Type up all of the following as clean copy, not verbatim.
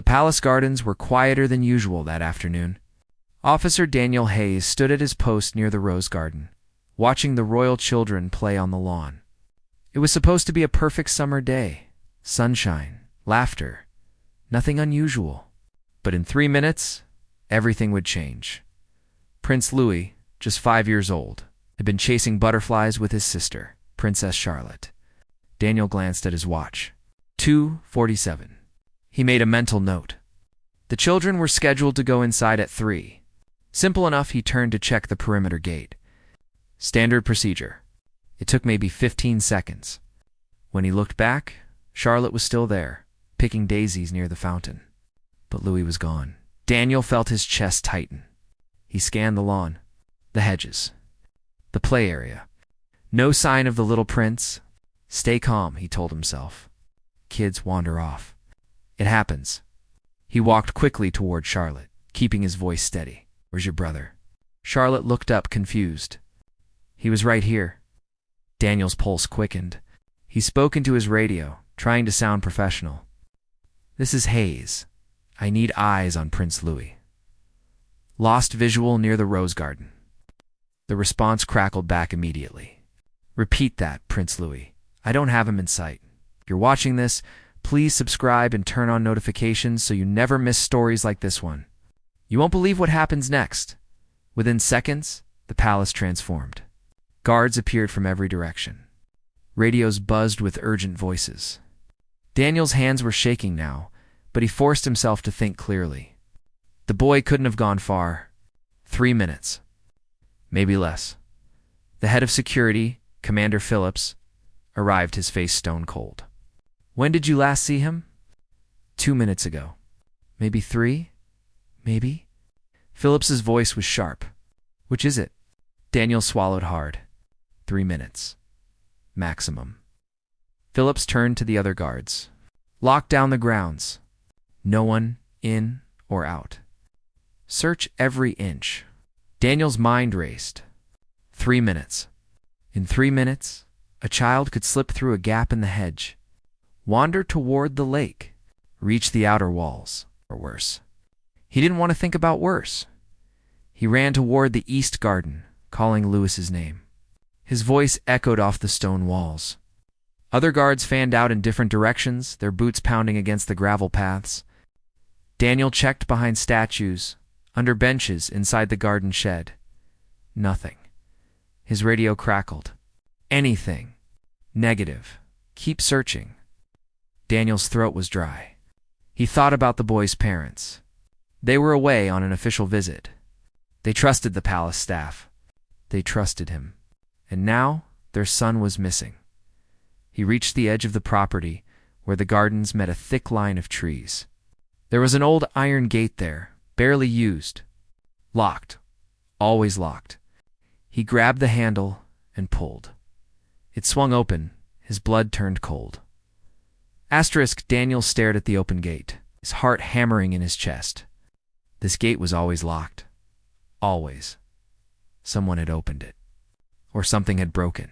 palace gardens were quieter than usual that afternoon. Officer Daniel Hayes stood at his post near the rose garden, watching the royal children play on the lawn. It was supposed to be a perfect summer day. Sunshine, laughter, nothing unusual. But in 3 minutes, everything would change. Prince Louie, just 5 years old, had been chasing butterflies with his sister, Princess Charlotte. Daniel glanced at his watch. 2:47. He made a mental note. The children were scheduled to go inside at 3. Simple enough, he turned to check the perimeter gate. Standard procedure. It took maybe 15 seconds. When he looked back, Charlotte was still there, picking daisies near the fountain. But Louie was gone. Daniel felt his chest tighten. He scanned the lawn, the hedges, the play area. No sign of the little prince. Stay calm, he told himself. Kids wander off. It happens. He walked quickly toward Charlotte, keeping his voice steady. Where's your brother? Charlotte looked up, confused. He was right here. Daniel's pulse quickened. He spoke into his radio, trying to sound professional. This is Hayes. I need eyes on Prince Louie. Lost visual near the rose garden. The response crackled back immediately. Repeat that, Prince Louie. I don't have him in sight. If you're watching this, please subscribe and turn on notifications so you never miss stories like this one. You won't believe what happens next. Within seconds, the palace transformed. Guards appeared from every direction. Radios buzzed with urgent voices. Daniel's hands were shaking now, but he forced himself to think clearly. The boy couldn't have gone far. 3 minutes. Maybe less. The head of security, Commander Phillips, arrived, his face stone cold. When did you last see him? 2 minutes ago. Maybe 3? Maybe? Phillips's voice was sharp. Which is it? Daniel swallowed hard. 3 minutes. Maximum. Phillips turned to the other guards. Lock down the grounds. No one in or out. Search every inch. Daniel's mind raced. 3 minutes. In 3 minutes, a child could slip through a gap in the hedge, wander toward the lake, reach the outer walls, or worse. He didn't want to think about worse. He ran toward the east garden, calling Louis's name. His voice echoed off the stone walls. Other guards fanned out in different directions, their boots pounding against the gravel paths. Daniel checked behind statues, under benches inside the garden shed. Nothing. His radio crackled. Anything. Negative. Keep searching. Daniel's throat was dry. He thought about the boy's parents. They were away on an official visit. They trusted the palace staff. They trusted him. And now their son was missing. He reached the edge of the property where the gardens met a thick line of trees. There was an old iron gate there, barely used. Locked. Always locked. He grabbed the handle and pulled. It swung open. His blood turned cold. Daniel stared at the open gate, his heart hammering in his chest. This gate was always locked. Always. Someone had opened it. Or something had broken.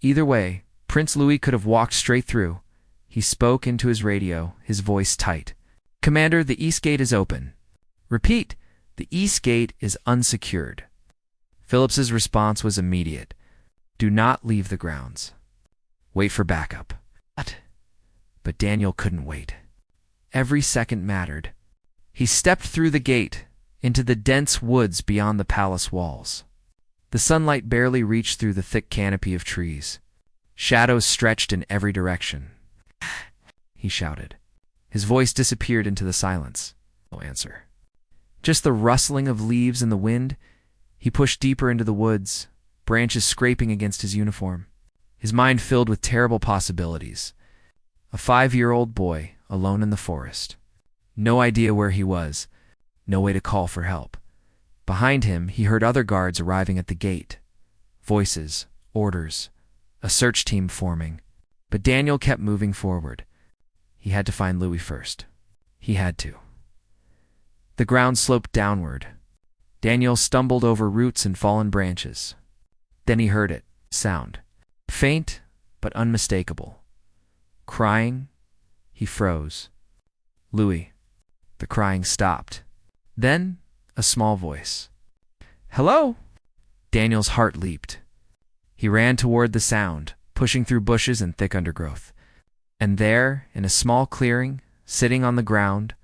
Either way, Prince Louie could have walked straight through. He spoke into his radio, his voice tight. Commander, the east gate is open. Repeat, the east gate is unsecured. Phillips's response was immediate. Do not leave the grounds. Wait for backup. What? But Daniel couldn't wait. Every second mattered. He stepped through the gate, into the dense woods beyond the palace walls. The sunlight barely reached through the thick canopy of trees. Shadows stretched in every direction. He shouted. His voice disappeared into the silence. No answer. Just the rustling of leaves in the wind. He pushed deeper into the woods, branches scraping against his uniform. His mind filled with terrible possibilities. A 5-year-old boy, alone in the forest. No idea where he was. No way to call for help. Behind him, he heard other guards arriving at the gate. Voices, orders, a search team forming. But Daniel kept moving forward. He had to find Louie first. He had to. The ground sloped downward. Daniel stumbled over roots and fallen branches. Then he heard it. Sound. Faint, but unmistakable. Crying. He froze. Louie. The crying stopped. Then, a small voice. "Hello?" Daniel's heart leaped. He ran toward the sound, pushing through bushes and thick undergrowth. And there, in a small clearing, sitting on the ground,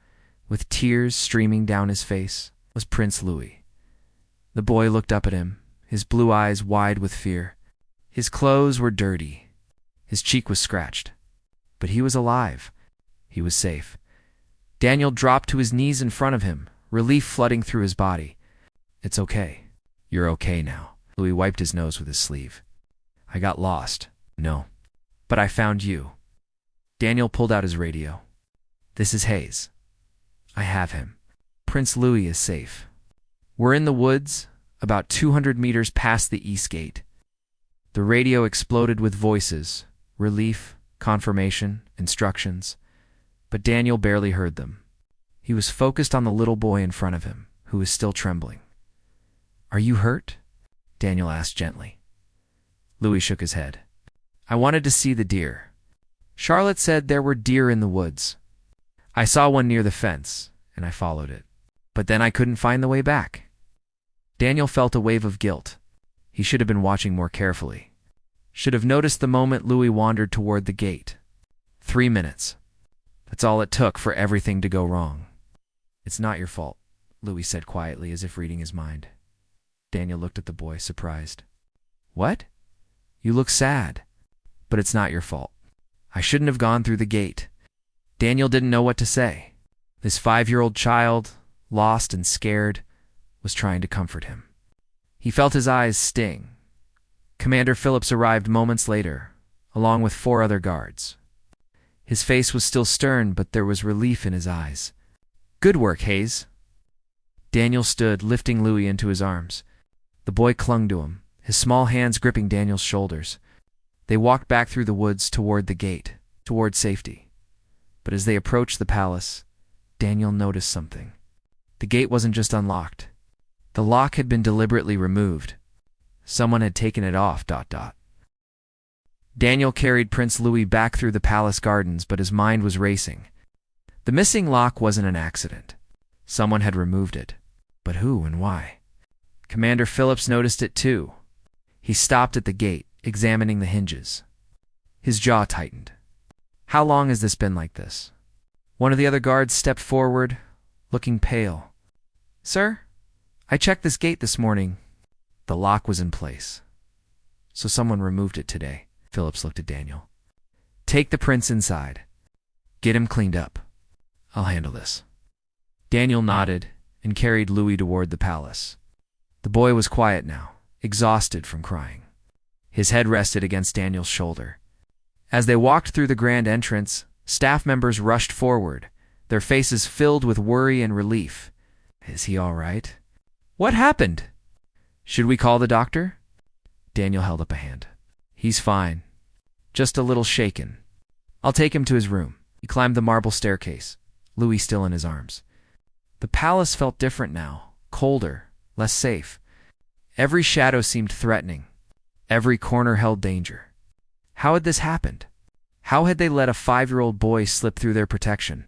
with tears streaming down his face, was Prince Louie. The boy looked up at him, his blue eyes wide with fear. His clothes were dirty. His cheek was scratched. But he was alive. He was safe. Daniel dropped to his knees in front of him, relief flooding through his body. "It's okay. You're okay now." Louie wiped his nose with his sleeve. "I got lost." "No. But I found you." Daniel pulled out his radio. "This is Hayes. I have him. Prince Louie is safe. We're in the woods, about 200 meters past the east gate." The radio exploded with voices, relief, confirmation, instructions. But Daniel barely heard them. He was focused on the little boy in front of him, who was still trembling. "Are you hurt?" Daniel asked gently. Louie shook his head. "I wanted to see the deer. Charlotte said there were deer in the woods. I saw one near the fence, and I followed it. But then I couldn't find the way back." Daniel felt a wave of guilt. He should have been watching more carefully. Should have noticed the moment Louie wandered toward the gate. 3 minutes. That's all it took for everything to go wrong. "It's not your fault," Louie said quietly, as if reading his mind. Daniel looked at the boy, surprised. "What? You look sad. But it's not your fault. I shouldn't have gone through the gate." Daniel didn't know what to say. This 5-year-old child, lost and scared, was trying to comfort him. He felt his eyes sting. Commander Phillips arrived moments later, along with 4 other guards. His face was still stern, but there was relief in his eyes. "Good work, Hayes." Daniel stood, lifting Louie into his arms. The boy clung to him, his small hands gripping Daniel's shoulders. They walked back through the woods toward the gate, toward safety. But as they approached the palace, Daniel noticed something. The gate wasn't just unlocked. The lock had been deliberately removed. Someone had taken it off. Daniel carried Prince Louie back through the palace gardens, but his mind was racing. The missing lock wasn't an accident. Someone had removed it. But who and why? Commander Phillips noticed it too. He stopped at the gate, examining the hinges. His jaw tightened. "How long has this been like this?" One of the other guards stepped forward, looking pale. "Sir, I checked this gate this morning." The lock was in place. "So someone removed it today." Phillips looked at Daniel. "Take the prince inside. Get him cleaned up. I'll handle this." Daniel nodded and carried Louie toward the palace. The boy was quiet now, exhausted from crying. His head rested against Daniel's shoulder. As they walked through the grand entrance, staff members rushed forward, their faces filled with worry and relief. "Is he all right? What happened? Should we call the doctor?" Daniel held up a hand. "He's fine. Just a little shaken. I'll take him to his room." He climbed the marble staircase, Louie still in his arms. The palace felt different now, colder, less safe. Every shadow seemed threatening. Every corner held danger. How had this happened? How had they let a 5-year-old boy slip through their protection?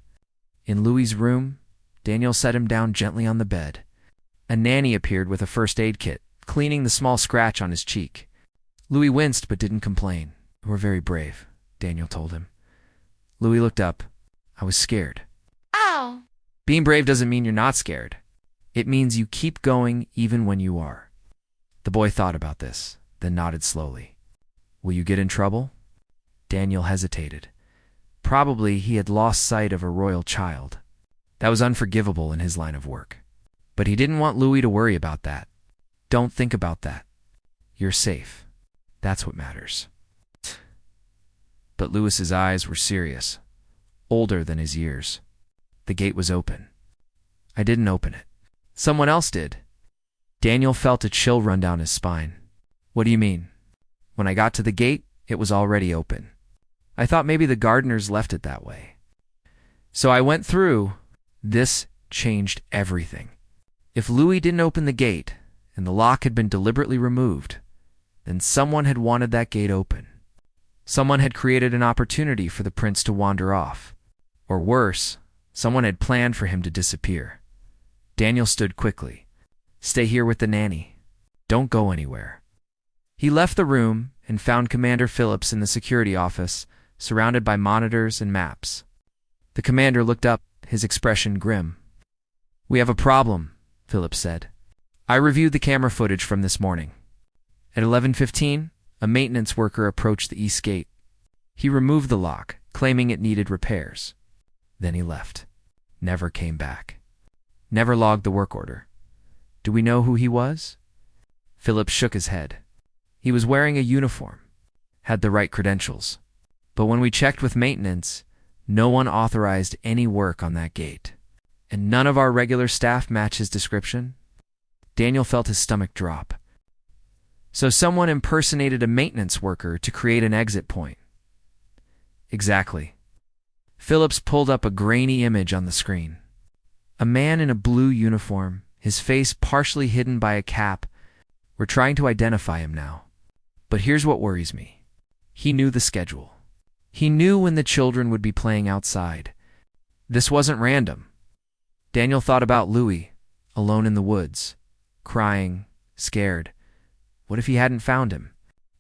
In Louie's room, Daniel set him down gently on the bed. A nanny appeared with a first aid kit, cleaning the small scratch on his cheek. Louie winced but didn't complain. "You were very brave," Daniel told him. Louie looked up. "I was scared." Ow! "Being brave doesn't mean you're not scared. It means you keep going even when you are." The boy thought about this, then nodded slowly. "Will you get in trouble?" Daniel hesitated. Probably he had lost sight of a royal child. That was unforgivable in his line of work. But he didn't want Louie to worry about that. "Don't think about that. You're safe. That's what matters." But Louis's eyes were serious, older than his years. The gate was open. "I didn't open it. Someone else did." Daniel felt a chill run down his spine. "What do you mean?" "When I got to the gate, it was already open. I thought maybe the gardeners left it that way. So I went through. This changed everything. If Louie didn't open the gate, and the lock had been deliberately removed, then someone had wanted that gate open. Someone had created an opportunity for the prince to wander off. Or worse, Someone had planned for him to disappear. Daniel stood quickly. "Stay here with the nanny. Don't go anywhere." He left the room and found Commander Phillips in the security office, surrounded by monitors and maps. The commander looked up, his expression grim. "We have a problem," Phillips said. "I reviewed the camera footage from this morning. At 11:15, a maintenance worker approached the east gate. He removed the lock, claiming it needed repairs. Then he left. Never came back. Never logged the work order. Do we know who he was?" Phillips shook his head. He was wearing a uniform, had the right credentials. But when we checked with maintenance, no one authorized any work on that gate. And none of our regular staff match his description? Daniel felt his stomach drop. So someone impersonated a maintenance worker to create an exit point. Exactly. Phillips pulled up a grainy image on the screen. A man in a blue uniform, his face partially hidden by a cap. We're trying to identify him now. But here's what worries me. He knew the schedule. He knew when the children would be playing outside. This wasn't random. Daniel thought about Louie, alone in the woods, crying, scared. What if he hadn't found him?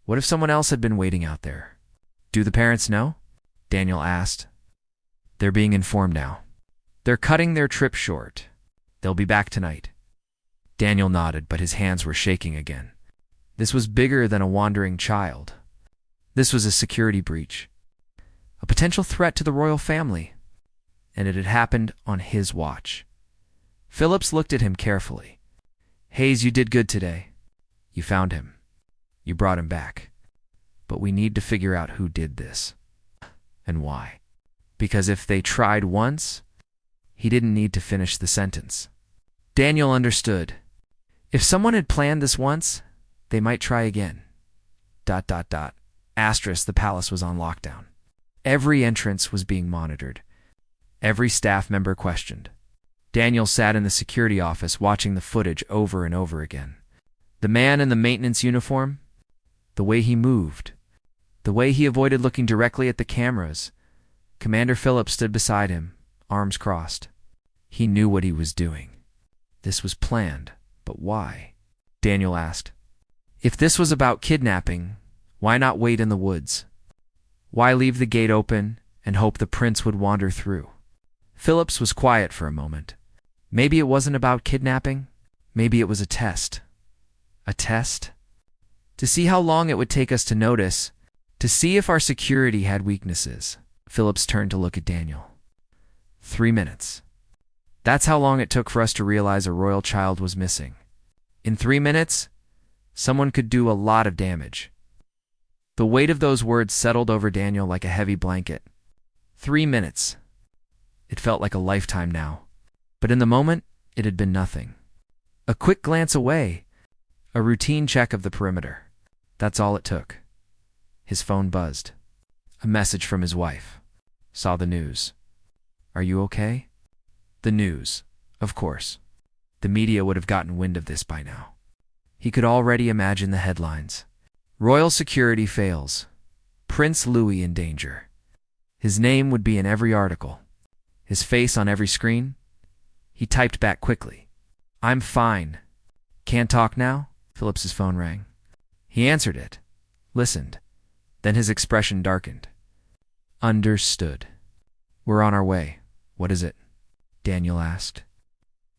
What if someone else had been waiting out there? "Do the parents know?" Daniel asked. "They're being informed now. They're cutting their trip short. They'll be back tonight." Daniel nodded, but his hands were shaking again. This was bigger than a wandering child. This was a security breach. A potential threat to the royal family. And it had happened on his watch. Phillips looked at him carefully. "Hayes, you did good today. You found him. You brought him back. But we need to figure out who did this. And why. Because if they tried once, he didn't need to finish the sentence." Daniel understood. If someone had planned this once, they might try again. ... Asterisk, the palace was on lockdown. Every entrance was being monitored. Every staff member questioned. Daniel sat in the security office watching the footage over and over again. The man in the maintenance uniform, the way he moved, the way he avoided looking directly at the cameras. Commander Phillips stood beside him, arms crossed. He knew what he was doing. This was planned, but why? Daniel asked. If this was about kidnapping, why not wait in the woods? Why leave the gate open and hope the prince would wander through? Phillips was quiet for a moment. Maybe it wasn't about kidnapping. Maybe it was a test. A test? To see how long it would take us to notice, to see if our security had weaknesses. Phillips turned to look at Daniel. 3 minutes. That's how long it took for us to realize a royal child was missing. In 3 minutes, someone could do a lot of damage. The weight of those words settled over Daniel like a heavy blanket. 3 minutes. It felt like a lifetime now. But in the moment, it had been nothing. A quick glance away. A routine check of the perimeter. That's all it took. His phone buzzed. A message from his wife. Saw the news. Are you okay? The news, of course. The media would have gotten wind of this by now. He could already imagine the headlines. Royal security fails. Prince Louie in danger. His name would be in every article. His face on every screen. He typed back quickly. I'm fine. Can't talk now? Phillips's phone rang. He answered it. Listened. Then his expression darkened. Understood. We're on our way. What is it? Daniel asked.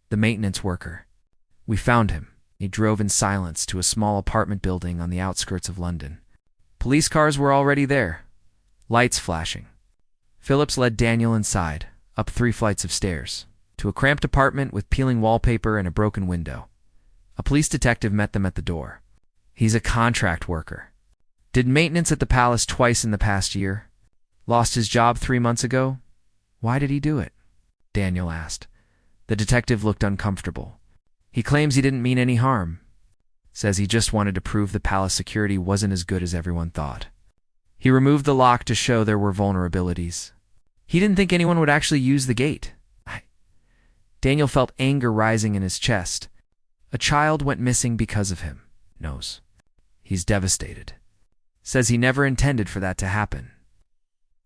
The maintenance worker. We found him. He drove in silence to a small apartment building on the outskirts of London. Police cars were already there, lights flashing. Phillips led Daniel inside, up 3 flights of stairs, to a cramped apartment with peeling wallpaper and a broken window. A police detective met them at the door. He's a contract worker. Did maintenance at the palace twice in the past year. Lost his job 3 months ago. Why did he do it? Daniel asked. The detective looked uncomfortable. He claims he didn't mean any harm. Says he just wanted to prove the palace security wasn't as good as everyone thought. He removed the lock to show there were vulnerabilities. He didn't think anyone would actually use the gate. Daniel felt anger rising in his chest. A child went missing because of him. Knows. He's devastated. Says he never intended for that to happen.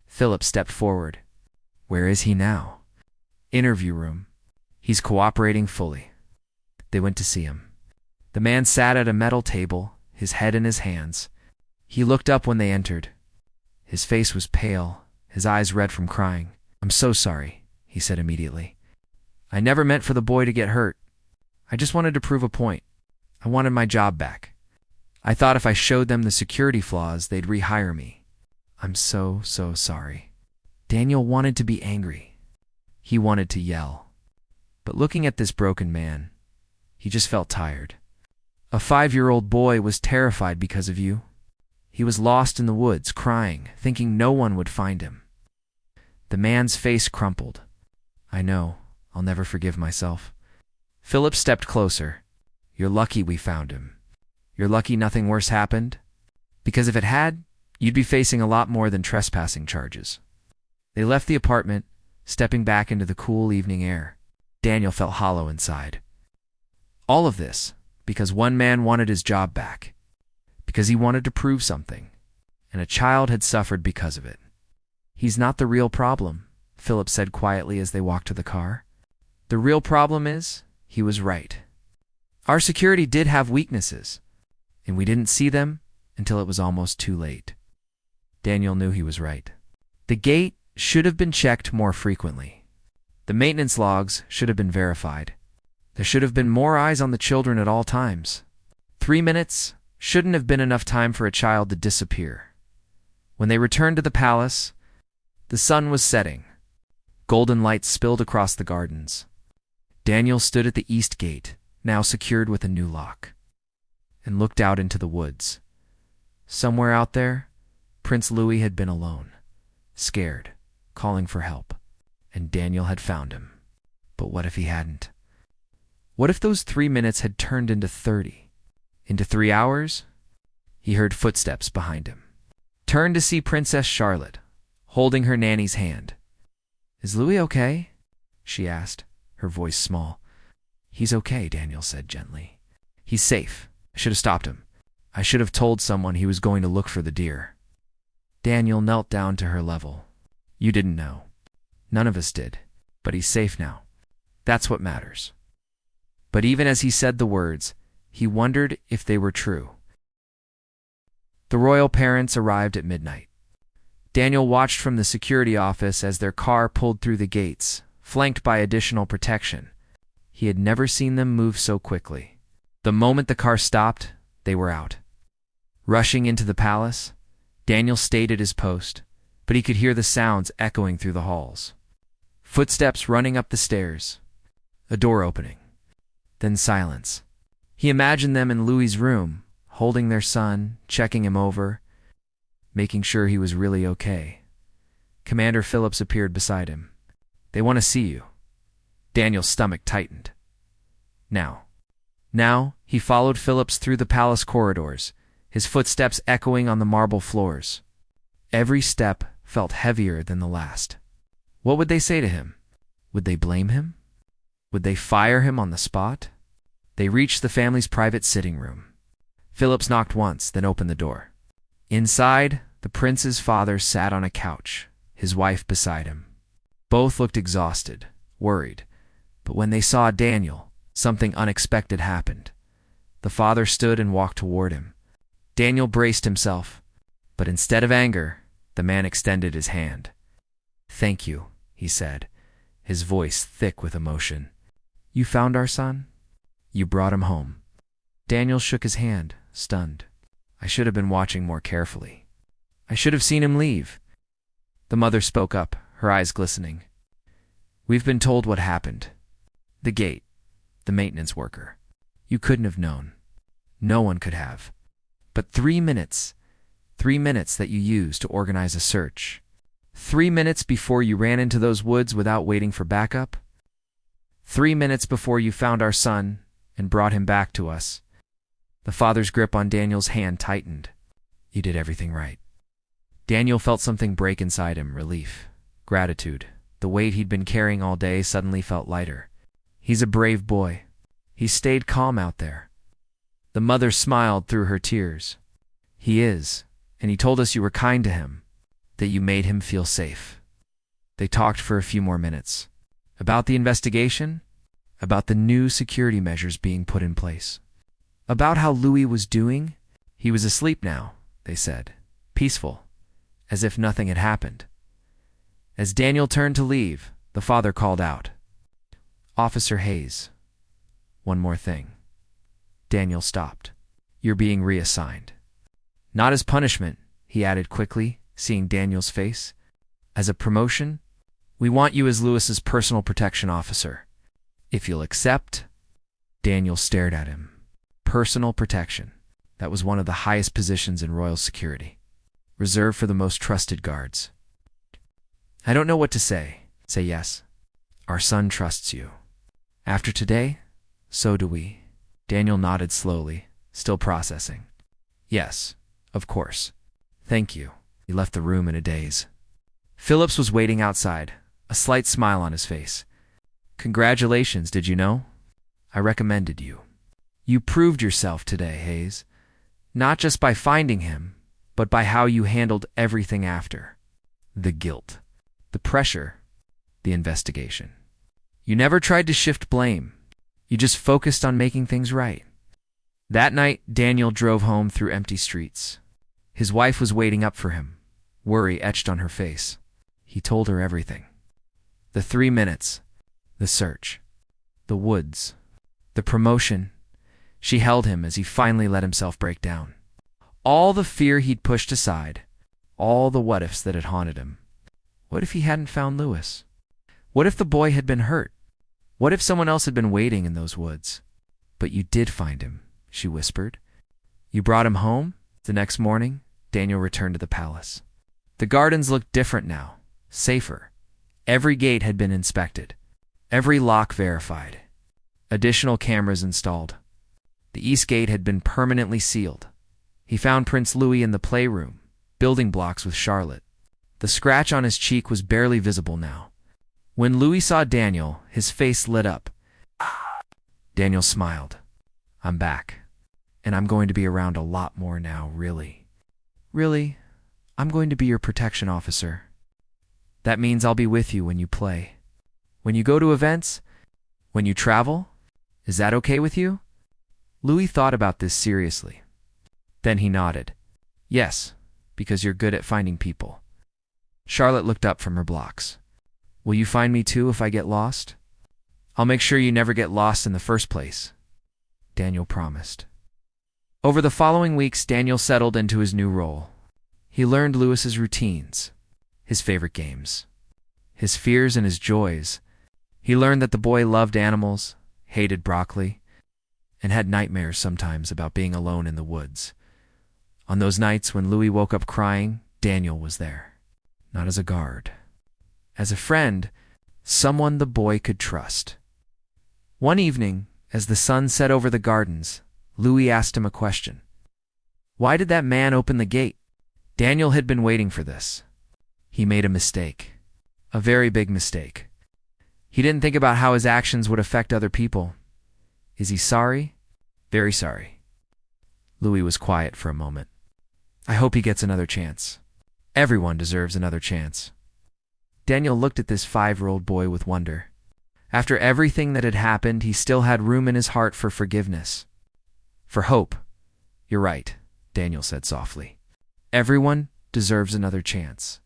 Philip stepped forward. Where is he now? Interview room. He's cooperating fully. They went to see him. The man sat at a metal table, his head in his hands. He looked up when they entered. His face was pale, his eyes red from crying. "I'm so sorry," he said immediately. "I never meant for the boy to get hurt. I just wanted to prove a point. I wanted my job back. I thought if I showed them the security flaws, they'd rehire me. I'm so sorry." Daniel wanted to be angry. He wanted to yell. But looking at this broken man, he just felt tired. A 5-year-old boy was terrified because of you. He was lost in the woods, crying, thinking no one would find him. The man's face crumpled. "I know. I'll never forgive myself." Philip stepped closer. "You're lucky we found him. You're lucky nothing worse happened. Because if it had, you'd be facing a lot more than trespassing charges." They left the apartment, stepping back into the cool evening air. Daniel felt hollow inside. All of this because one man wanted his job back. Because he wanted to prove something. And a child had suffered because of it. "He's not the real problem," Philip said quietly as they walked to the car. "The real problem is, he was right. Our security did have weaknesses, and we didn't see them until it was almost too late." Daniel knew he was right. The gate should have been checked more frequently. The maintenance logs should have been verified. There should have been more eyes on the children at all times. 3 minutes shouldn't have been enough time for a child to disappear. When they returned to the palace, the sun was setting. Golden light spilled across the gardens. Daniel stood at the east gate, now secured with a new lock, and looked out into the woods. Somewhere out there, Prince Louie had been alone, scared, calling for help, and Daniel had found him. But what if he hadn't? What if those 3 minutes had turned into 30? Into 3 hours? He heard footsteps behind him. Turned to see Princess Charlotte, holding her nanny's hand. "Is Louie okay?" she asked, her voice small. "He's okay," Daniel said gently. "He's safe. I should have stopped him. I should have told someone he was going to look for the deer." Daniel knelt down to her level. "You didn't know. None of us did. But he's safe now. That's what matters." But even as he said the words, he wondered if they were true. The royal parents arrived at midnight. Daniel watched from the security office as their car pulled through the gates, flanked by additional protection. He had never seen them move so quickly. The moment the car stopped, they were out. Rushing into the palace, Daniel stayed at his post, but he could hear the sounds echoing through the halls. Footsteps running up the stairs, a door opening, then silence. He imagined them in Louie's room, holding their son, checking him over, making sure he was really okay. Commander Phillips appeared beside him. "They want to see you." Daniel's stomach tightened. Now, he followed Phillips through the palace corridors, his footsteps echoing on the marble floors. Every step felt heavier than the last. What would they say to him? Would they blame him? Would they fire him on the spot? They reached the family's private sitting room. Phillips knocked once, then opened the door. Inside, the prince's father sat on a couch, his wife beside him. Both looked exhausted, worried, but when they saw Daniel, something unexpected happened. The father stood and walked toward him. Daniel braced himself, but instead of anger, the man extended his hand. "Thank you," he said, his voice thick with emotion. "You found our son? You brought him home." Daniel shook his hand, stunned. "I should have been watching more carefully. I should have seen him leave." The mother spoke up, her eyes glistening. "We've been told what happened. The gate, the maintenance worker. You couldn't have known. No one could have. But 3 minutes that you used to organize a search. 3 minutes before you ran into those woods without waiting for backup. 3 minutes before you found our son and brought him back to us." The father's grip on Daniel's hand tightened. "You did everything right." Daniel felt something break inside him, relief, gratitude. The weight he'd been carrying all day suddenly felt lighter. He's a brave boy. He stayed calm out there. The mother smiled through her tears. "He is, and he told us you were kind to him, that you made him feel safe." They talked for a few more minutes. About the investigation, about the new security measures being put in place, about how Louie was doing. He was asleep now, they said, peaceful, as if nothing had happened. As Daniel turned to leave, the father called out, "Officer Hayes, one more thing." Daniel stopped. "You're being reassigned." "Not as punishment," he added quickly, seeing Daniel's face. "As a promotion, we want you as Lewis's personal protection officer. If you'll accept." Daniel stared at him. Personal protection. That was one of the highest positions in royal security, reserved for the most trusted guards. "I don't know what to say." "Say yes. Our son trusts you. After today, so do we." Daniel nodded slowly, still processing. "Yes, of course. Thank you." He left the room in a daze. Phillips was waiting outside, a slight smile on his face. "Congratulations, did you know? I recommended you. You proved yourself today, Hayes. Not just by finding him, but by how you handled everything after. The guilt, the pressure, the investigation. You never tried to shift blame. You just focused on making things right." That night, Daniel drove home through empty streets. His wife was waiting up for him, worry etched on her face. He told her everything. The 3 minutes, the search, the woods, the promotion. She held him as he finally let himself break down. All the fear he'd pushed aside, all the what-ifs that had haunted him. What if he hadn't found Lewis? What if the boy had been hurt? What if someone else had been waiting in those woods? "But you did find him," she whispered. "You brought him home?" The next morning, Daniel returned to the palace. The gardens looked different now, safer. Every gate had been inspected, every lock verified, additional cameras installed. The east gate had been permanently sealed. He found Prince Louie in the playroom, building blocks with Charlotte. The scratch on his cheek was barely visible now. When Louie saw Daniel, his face lit up. Daniel smiled. "I'm back, and I'm going to be around a lot more now, really. Really, I'm going to be your protection officer. That means I'll be with you when you play, when you go to events, when you travel. Is that okay with you?" Louie thought about this seriously. Then he nodded. "Yes, because you're good at finding people." Charlotte looked up from her blocks. "Will you find me too if I get lost?" "I'll make sure you never get lost in the first place," Daniel promised. Over the following weeks, Daniel settled into his new role. He learned Lewis's routines, his favorite games, his fears and his joys. He learned that the boy loved animals, hated broccoli, and had nightmares sometimes about being alone in the woods. On those nights when Louie woke up crying, Daniel was there. Not as a guard. As a friend, someone the boy could trust. One evening, as the sun set over the gardens, Louie asked him a question. "Why did that man open the gate?" Daniel had been waiting for this. He made a mistake. A very big mistake. He didn't think about how his actions would affect other people. Is he sorry? Very sorry. Louie was quiet for a moment. "I hope he gets another chance. Everyone deserves another chance." Daniel looked at this 5-year-old boy with wonder. After everything that had happened, he still had room in his heart for forgiveness, for hope. "You're right," Daniel said softly. "Everyone deserves another chance.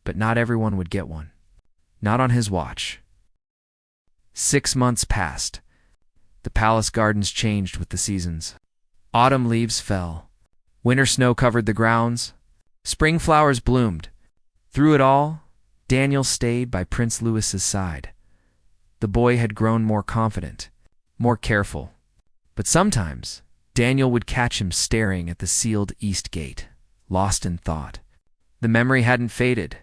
But not everyone would get one. Not on his watch." 6 months passed. The palace gardens changed with the seasons. Autumn leaves fell. Winter snow covered the grounds. Spring flowers bloomed. Through it all, Daniel stayed by Prince Lewis's side. The boy had grown more confident, more careful. But sometimes, Daniel would catch him staring at the sealed east gate, lost in thought. The memory hadn't faded.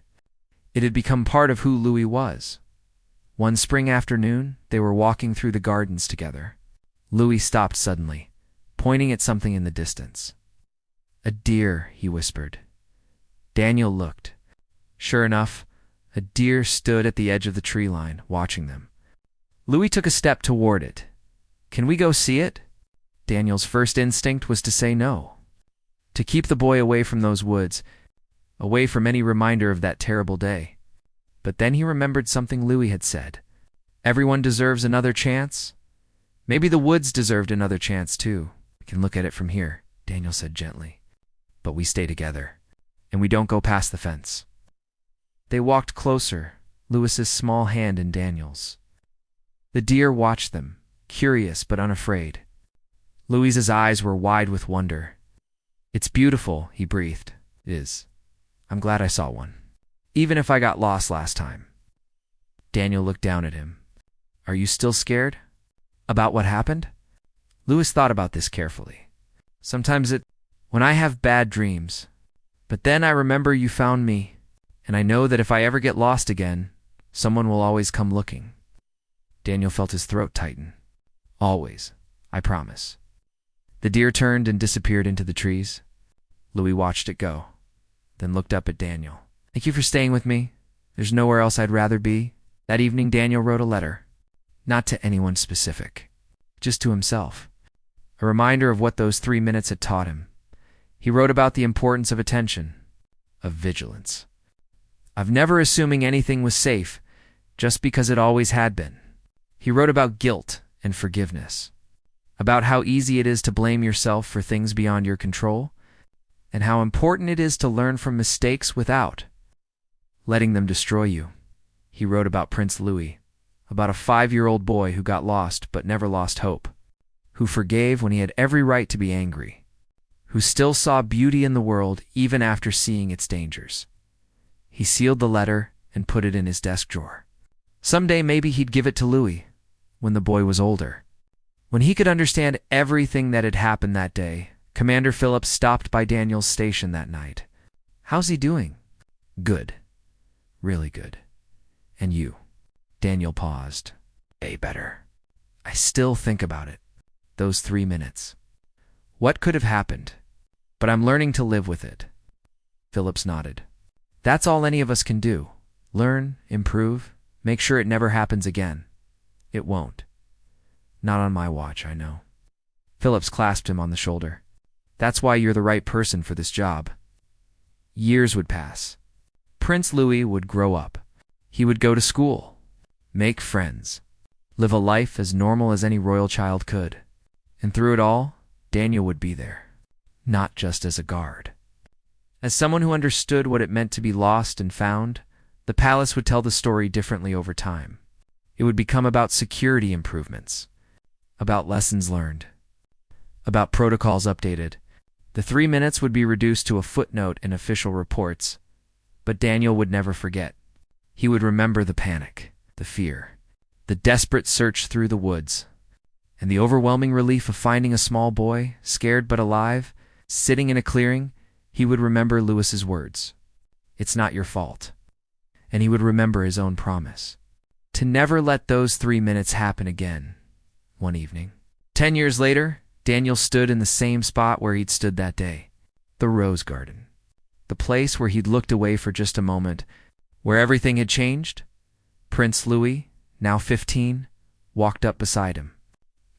It had become part of who Louie was. One spring afternoon, they were walking through the gardens together. Louie stopped suddenly, pointing at something in the distance. "A deer," he whispered. Daniel looked. Sure enough, a deer stood at the edge of the tree line, watching them. Louie took a step toward it. "Can we go see it?" Daniel's first instinct was to say no, to keep the boy away from those woods, away from any reminder of that terrible day. But then he remembered something Louie had said. Everyone deserves another chance. Maybe the woods deserved another chance too. We can look at it from here, Daniel said gently. But we stay together, and we don't go past the fence. They walked closer, Louis's small hand in Daniel's. The deer watched them, curious but unafraid. Louis's eyes were wide with wonder. It's beautiful, he breathed. It is. I'm glad I saw one. Even if I got lost last time. Daniel looked down at him. Are you still scared? About what happened? Louis thought about this carefully. Sometimes when I have bad dreams. But then I remember you found me, and I know that if I ever get lost again, someone will always come looking. Daniel felt his throat tighten. Always, I promise. The deer turned and disappeared into the trees. Louis watched it go, then looked up at Daniel. Thank you for staying with me. There's nowhere else I'd rather be. That evening, Daniel wrote a letter. Not to anyone specific, just to himself. A reminder of what those 3 minutes had taught him. He wrote about the importance of attention, of vigilance, of never assuming anything was safe just because it always had been. He wrote about guilt and forgiveness, about how easy it is to blame yourself for things beyond your control, and how important it is to learn from mistakes without letting them destroy you. He wrote about Prince Louie, about a 5-year-old boy who got lost but never lost hope, who forgave when he had every right to be angry, who still saw beauty in the world even after seeing its dangers. He sealed the letter and put it in his desk drawer. Someday maybe he'd give it to Louie, when the boy was older. When he could understand everything that had happened that day, Commander Phillips stopped by Daniel's station that night. How's he doing? Good. Really good. And you? Daniel paused. Better. I still think about it. Those 3 minutes. What could have happened? But I'm learning to live with it. Phillips nodded. That's all any of us can do. Learn, improve, make sure it never happens again. It won't. Not on my watch, I know. Phillips clasped him on the shoulder. That's why you're the right person for this job. Years would pass. Prince Louis would grow up. He would go to school, make friends, live a life as normal as any royal child could. And through it all, Daniel would be there, not just as a guard. As someone who understood what it meant to be lost and found, the palace would tell the story differently over time. It would become about security improvements, about lessons learned, about protocols updated. The 3 minutes would be reduced to a footnote in official reports, but Daniel would never forget. He would remember the panic, the fear, the desperate search through the woods, and the overwhelming relief of finding a small boy, scared but alive, sitting in a clearing. He would remember Louis's words. It's not your fault. And he would remember his own promise to never let those 3 minutes happen again. One evening, 10 years later, Daniel stood in the same spot where he'd stood that day, the rose garden, the place where he'd looked away for just a moment, where everything had changed. Prince Louis, now 15, walked up beside him.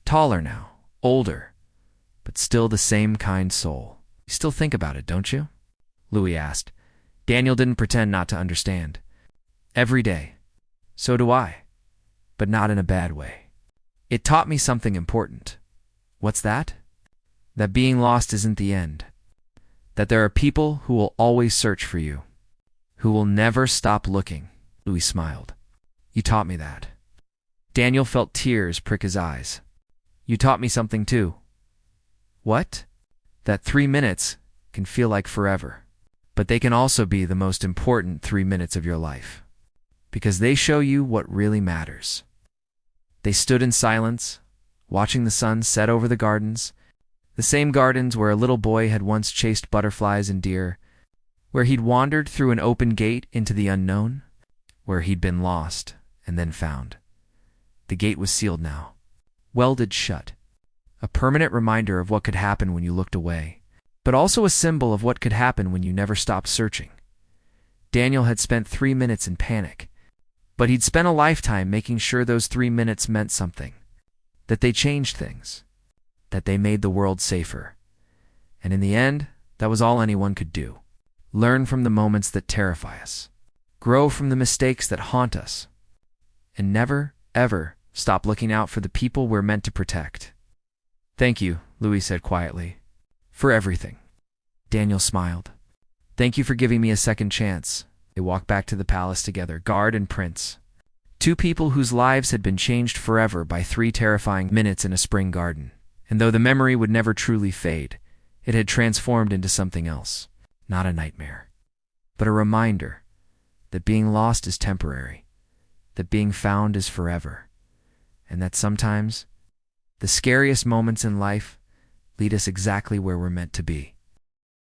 Taller now, older, but still the same kind soul. You still think about it, don't you? Louis asked. Daniel didn't pretend not to understand. Every day. So do I, but not in a bad way. It taught me something important. What's that? That being lost isn't the end. That there are people who will always search for you, who will never stop looking. Louis smiled. You taught me that. Daniel felt tears prick his eyes. You taught me something too. What? That 3 minutes can feel like forever, but they can also be the most important 3 minutes of your life, because they show you what really matters. They stood in silence, watching the sun set over the gardens, the same gardens where a little boy had once chased butterflies and deer, where he'd wandered through an open gate into the unknown, where he'd been lost and then found. The gate was sealed now, welded shut, a permanent reminder of what could happen when you looked away, but also a symbol of what could happen when you never stopped searching. Daniel had spent 3 minutes in panic, but he'd spent a lifetime making sure those 3 minutes meant something, that they changed things, that they made the world safer. And in the end, that was all anyone could do. Learn from the moments that terrify us, grow from the mistakes that haunt us, and never, ever stop looking out for the people we're meant to protect. Thank you, Louie said quietly. For everything. Daniel smiled. Thank you for giving me a second chance. They walked back to the palace together, guard and prince. Two people whose lives had been changed forever by 3 terrifying minutes in a spring garden. And though the memory would never truly fade, it had transformed into something else. Not a nightmare, but a reminder that being lost is temporary, that being found is forever, and that sometimes the scariest moments in life lead us exactly where we're meant to be.